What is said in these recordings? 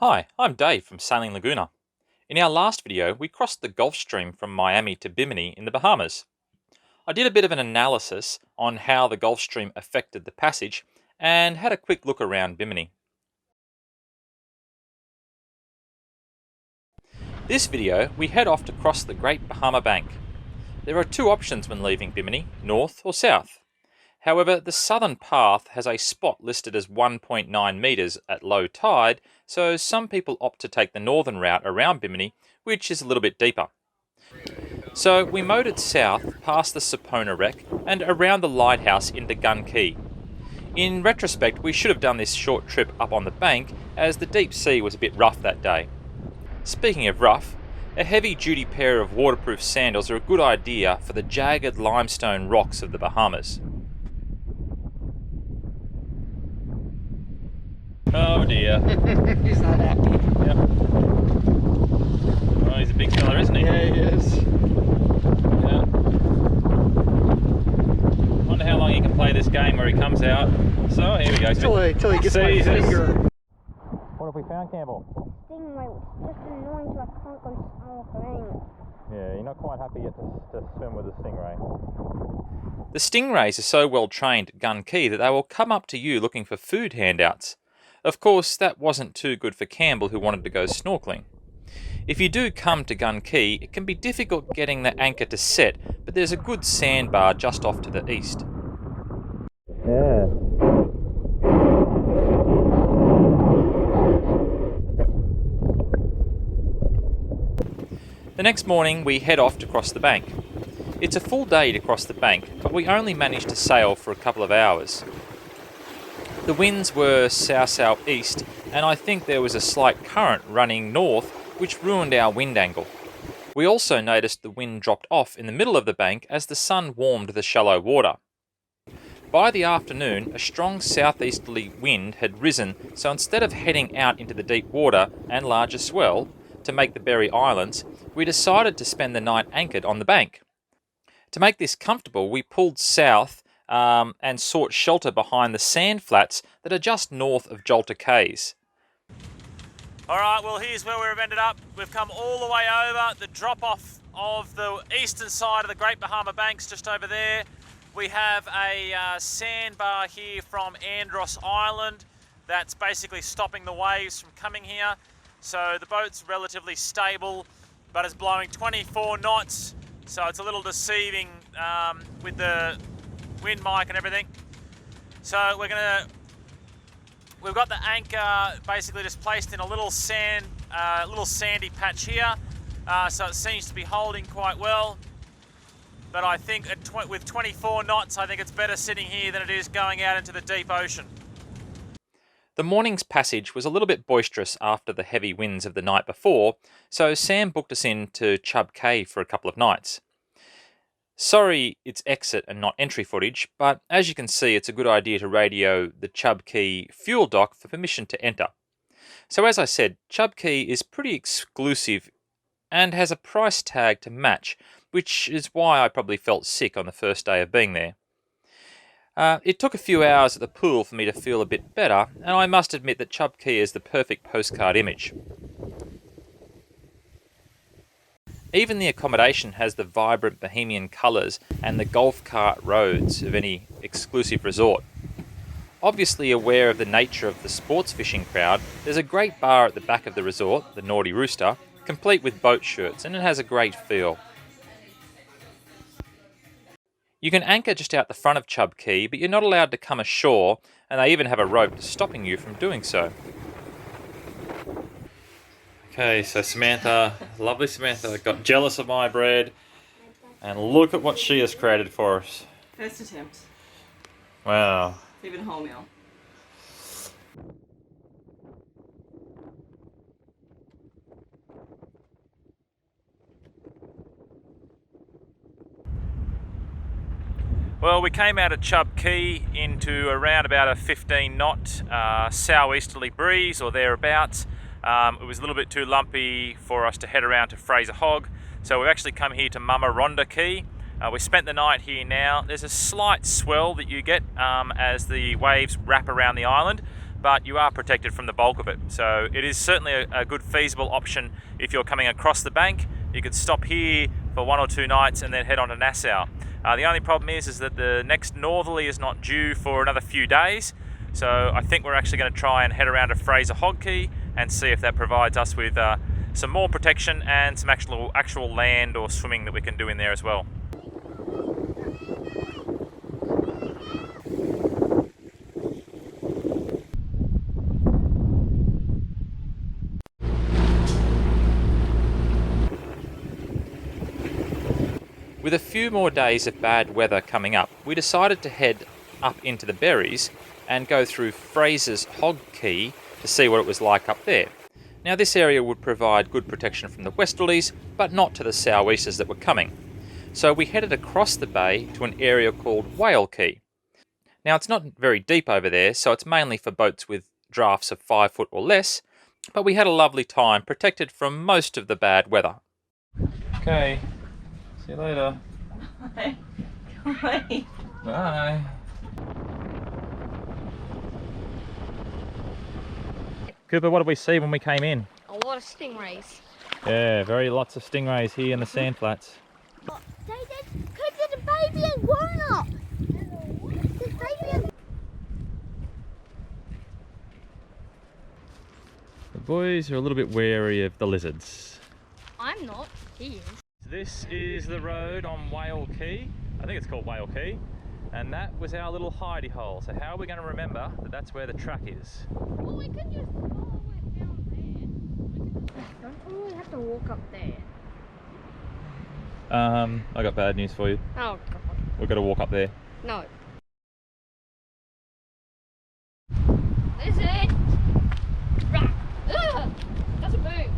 Hi, I'm Dave from Sailing Laguna. In our last video, we crossed the Gulf Stream from Miami to Bimini in the Bahamas. I did a bit of an analysis on how the Gulf Stream affected the passage and had a quick look around Bimini. This video, we head off to cross the Great Bahama Bank. There are two options when leaving Bimini, north or south. However, the southern path has a spot listed as 1.9 metres at low tide, so some people opt to take the northern route around Bimini, which is a little bit deeper. So we motored south past the Sapona wreck and around the lighthouse into Gun Key. In retrospect, we should have done this short trip up on the bank as the deep sea was a bit rough that day. Speaking of rough, a heavy-duty pair of waterproof sandals are a good idea for the jagged limestone rocks of the Bahamas. Oh dear. He's not happy. Yep. Well, he's a big fella, isn't he? Yeah, he is. Yeah. Wonder how long he can play this game where he comes out. So here we go. Till he gets my finger. What have we found, Campbell? Stingray was just annoying to I can't go snorkeling. Yeah, you're not quite happy yet to swim with a stingray. The stingrays are so well trained at Gun Key that they will come up to you looking for food handouts. Of course, that wasn't too good for Campbell, who wanted to go snorkeling. If you do come to Gun Key, it can be difficult getting the anchor to set, but there's a good sandbar just off to the east. Yeah. The next morning, we head off to cross the bank. It's a full day to cross the bank, but we only managed to sail for a couple of hours. The winds were south-southeast, and I think there was a slight current running north, which ruined our wind angle. We also noticed the wind dropped off in the middle of the bank as the sun warmed the shallow water. By the afternoon, a strong southeasterly wind had risen, so instead of heading out into the deep water and larger swell to make the Berry Islands, we decided to spend the night anchored on the bank. To make this comfortable, we pulled south and sought shelter behind the sand flats that are just north of Chub Cays. Alright, well here's where we've ended up. We've come all the way over, the drop off of the eastern side of the Great Bahama Banks just over there. We have a sandbar here from Andros Island that's basically stopping the waves from coming here. So the boat's relatively stable, but it's blowing 24 knots, so it's a little deceiving with the wind mic and everything. So we've got the anchor basically just placed in a little sandy patch here, so it seems to be holding quite well. But I think with 24 knots, I think it's better sitting here than it is going out into the deep ocean. The morning's passage was a little bit boisterous after the heavy winds of the night before, so Sam booked us in to Chub Cay for a couple of nights. Sorry it's exit and not entry footage, but as you can see, it's a good idea to radio the Chubb Key fuel dock for permission to enter. So as I said, Chubb Key is pretty exclusive and has a price tag to match, which is why I probably felt sick on the first day of being there. It took a few hours at the pool for me to feel a bit better, and I must admit that Chubb Key is the perfect postcard image. Even the accommodation has the vibrant bohemian colours and the golf cart roads of any exclusive resort. Obviously aware of the nature of the sports fishing crowd, there's a great bar at the back of the resort, the Naughty Rooster, complete with boat shirts, and it has a great feel. You can anchor just out the front of Chub Key, but you're not allowed to come ashore, and they even have a rope stopping you from doing so. Okay, so Samantha, lovely Samantha, got jealous of my bread, and look at what she has created for us. First attempt. Wow. Even wholemeal. Well, we came out of Chub Key into around about a 15 knot southeasterly breeze or thereabouts. It was a little bit too lumpy for us to head around to Frazer, so we've actually come here to Muma Rhonda Rock. We spent the night here now. There's a slight swell that you get as the waves wrap around the island, but you are protected from the bulk of it. So it is certainly a good feasible option if you're coming across the bank. You could stop here for 1 or 2 nights and then head on to Nassau. The only problem is that the next northerly is not due for another few days. So I think we're actually going to try and head around to Frazer Key and see if that provides us with some more protection and some actual land or swimming that we can do in there as well. With a few more days of bad weather coming up, we decided to head up into the berries and go through Frazer's Hog Key to see what it was like up there. Now this area would provide good protection from the westerlies, but not to the sou'easters that were coming. So we headed across the bay to an area called Whale Cay. Now it's not very deep over there, so it's mainly for boats with drafts of 5 foot or less, but we had a lovely time protected from most of the bad weather. Okay, see you later. Bye. Bye. Bye. Cooper, what did we see when we came in? A lot of stingrays. Yeah, lots of stingrays here in the sand flats. They did, because there's a baby and grown up. There's baby and... The boys are a little bit wary of the lizards. I'm not. He is. This is the road on Whale Cay. I think it's called Whale Cay. And that was our little hidey hole. So how are we going to remember that that's where the track is? Well, we could just follow it down there. Don't really have to walk up there. I got bad news for you. Oh, God. We've got to walk up there. No. Lizard! Ugh! Doesn't move.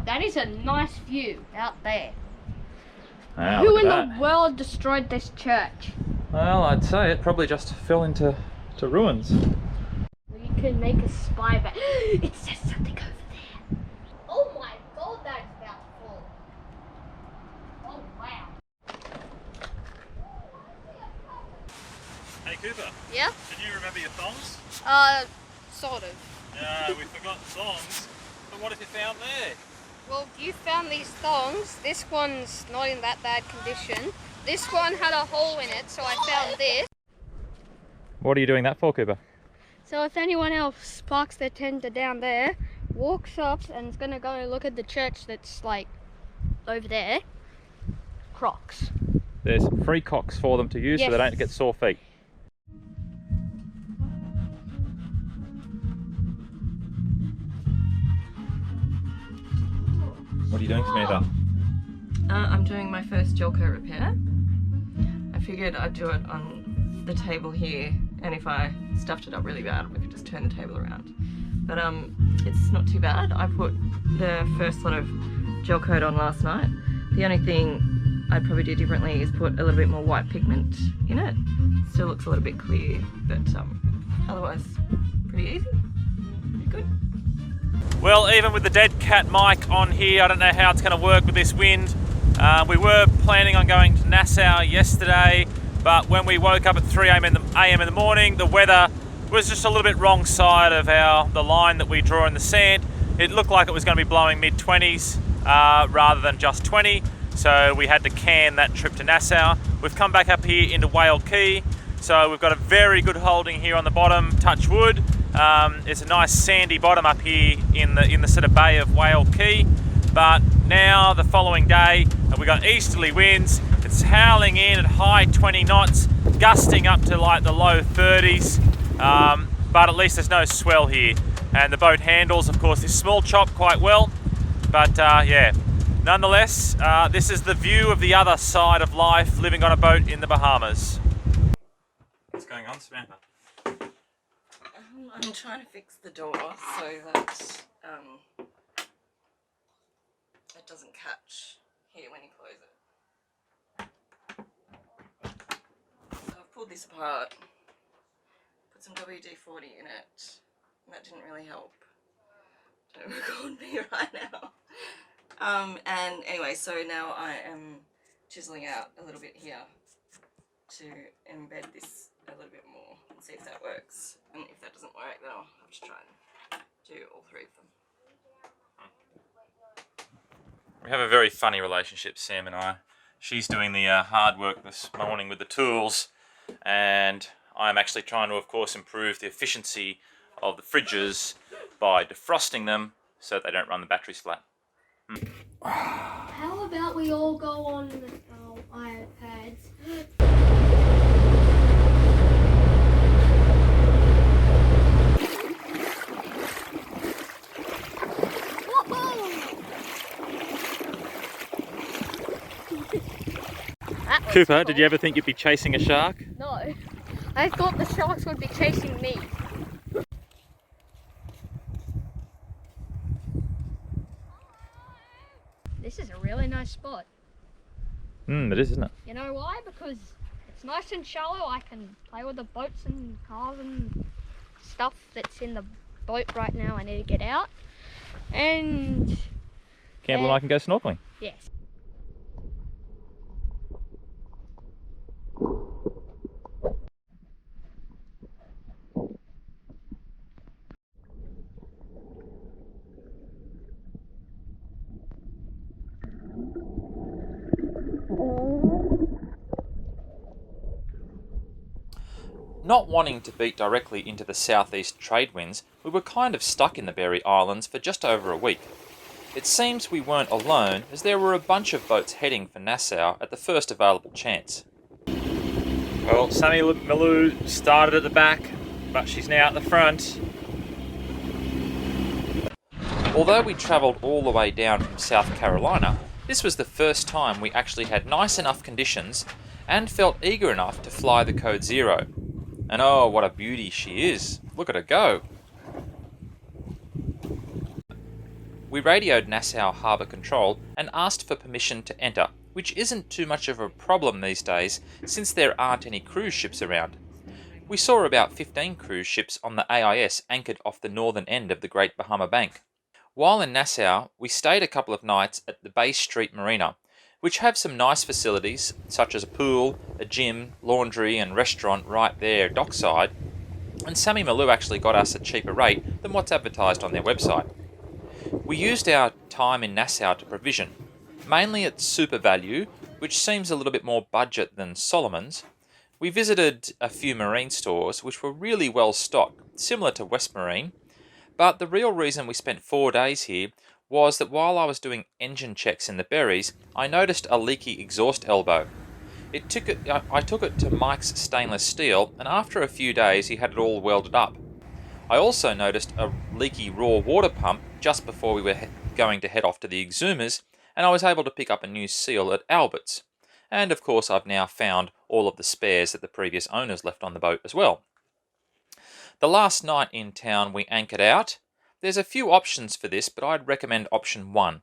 That is a nice view out there. Wow, Who look in at the that. world destroyed this church? Well, I'd say it probably just fell into ruins. We could make a spy back. It says something over there. Oh my God, that's about full. Oh wow. Hey Cooper, Yeah? did you remember your thongs? Sort of. No, we forgot thongs. But what have you found there? Well, you found these thongs. This one's not in that bad condition. This one had a hole in it, so I found this. What are you doing that for, Cooper? So if anyone else parks their tender down there, walks up and is gonna go look at the church that's like over there, Crocs. There's free cocks for them to use so they don't get sore feet. What are you doing, Samantha? I'm doing my first gel coat repair. I figured I'd do it on the table here, and if I stuffed it up really bad, we could just turn the table around. But it's not too bad. I put the first lot of gel coat on last night. The only thing I'd probably do differently is put a little bit more white pigment in it. Still looks a little bit clear, but otherwise pretty easy, pretty good. Well, even with the dead cat mic on here, I don't know how it's going to work with this wind. We were planning on going to Nassau yesterday, but when we woke up at 3 a.m. in the morning, the weather was just a little bit wrong side of the line that we draw in the sand. It looked like it was going to be blowing mid-20s rather than just 20, so we had to can that trip to Nassau. We've come back up here into Whale Cay, so we've got a very good holding here on the bottom, touch wood. It's a nice sandy bottom up here in the sort of bay of Whale Cay. But now the following day we got easterly winds. It's howling in at high 20 knots, gusting up to like the low 30s. But at least there's no swell here, and the boat handles, of course, this small chop quite well. But yeah, nonetheless, this is the view of the other side of life, living on a boat in the Bahamas. What's going on, Samantha? I'm trying to fix the door so that it doesn't catch here when you close it. So I've pulled this apart, put some WD-40 in it, and that didn't really help. Don't record me right now. And anyway, so now I am chiseling out a little bit here to embed this a little bit more and see if that works. And if that doesn't work, then I'll have to try and do all three of them. We have a very funny relationship, Sam and I. She's doing the hard work this morning with the tools, and I'm actually trying to, of course, improve the efficiency of the fridges by defrosting them so that they don't run the batteries flat. How about we all go on our iPads? Cooper, did you ever think you'd be chasing a shark? No, I thought the sharks would be chasing me. This is a really nice spot. It is, isn't it? You know why? Because it's nice and shallow. I can play with the boats and cars and stuff that's in the boat right now. I need to get out. And Campbell and I can go snorkeling. yes. Not wanting to beat directly into the southeast trade winds, we were kind of stuck in the Berry Islands for just over a week. It seems we weren't alone, as there were a bunch of boats heading for Nassau at the first available chance. Well, Sammy Malou started at the back, but she's now at the front. Although we travelled all the way down from South Carolina, this was the first time we actually had nice enough conditions and felt eager enough to fly the Code Zero. And oh, what a beauty she is. Look at her go. We radioed Nassau Harbour Control and asked for permission to enter, which isn't too much of a problem these days since there aren't any cruise ships around. We saw about 15 cruise ships on the AIS anchored off the northern end of the Great Bahama Bank. While in Nassau, we stayed a couple of nights at the Bay Street Marina, which have some nice facilities such as a pool, a gym, laundry and restaurant right there dockside, and Sammy Malou actually got us a cheaper rate than what's advertised on their website. We used our time in Nassau to provision, mainly at Super Value, which seems a little bit more budget than Solomon's. We visited a few marine stores which were really well stocked, similar to West Marine, but the real reason we spent 4 days here was that while I was doing engine checks in the Berries, I noticed a leaky exhaust elbow. I took it to Mike's Stainless Steel, and after a few days he had it all welded up. I also noticed a leaky raw water pump just before we were going to head off to the Exumas, and I was able to pick up a new seal at Albert's. And of course I've now found all of the spares that the previous owners left on the boat as well. The last night in town we anchored out. There's a few options for this, but I'd recommend option 1.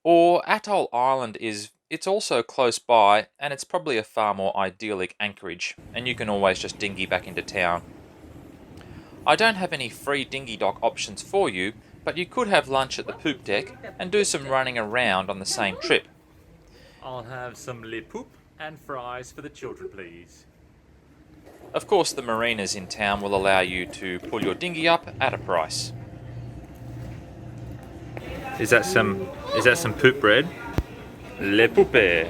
Or Atoll Island it's also close by, and it's probably a far more idyllic anchorage, and you can always just dinghy back into town. I don't have any free dinghy dock options for you, but you could have lunch at the poop deck and do some running around on the same trip. I'll have some le poop and fries for the children, please. Of course, the marinas in town will allow you to pull your dinghy up at a price. Is that some poop bread? Le poupe.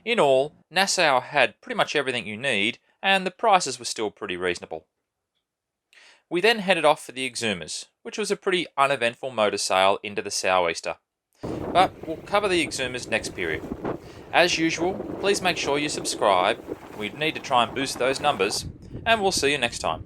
In all, Nassau had pretty much everything you need, and the prices were still pretty reasonable. We then headed off for the Exumas, which was a pretty uneventful motor sail into the sou'easter. But we'll cover the Exumas next period. As usual, please make sure you subscribe. We need to try and boost those numbers, and we'll see you next time.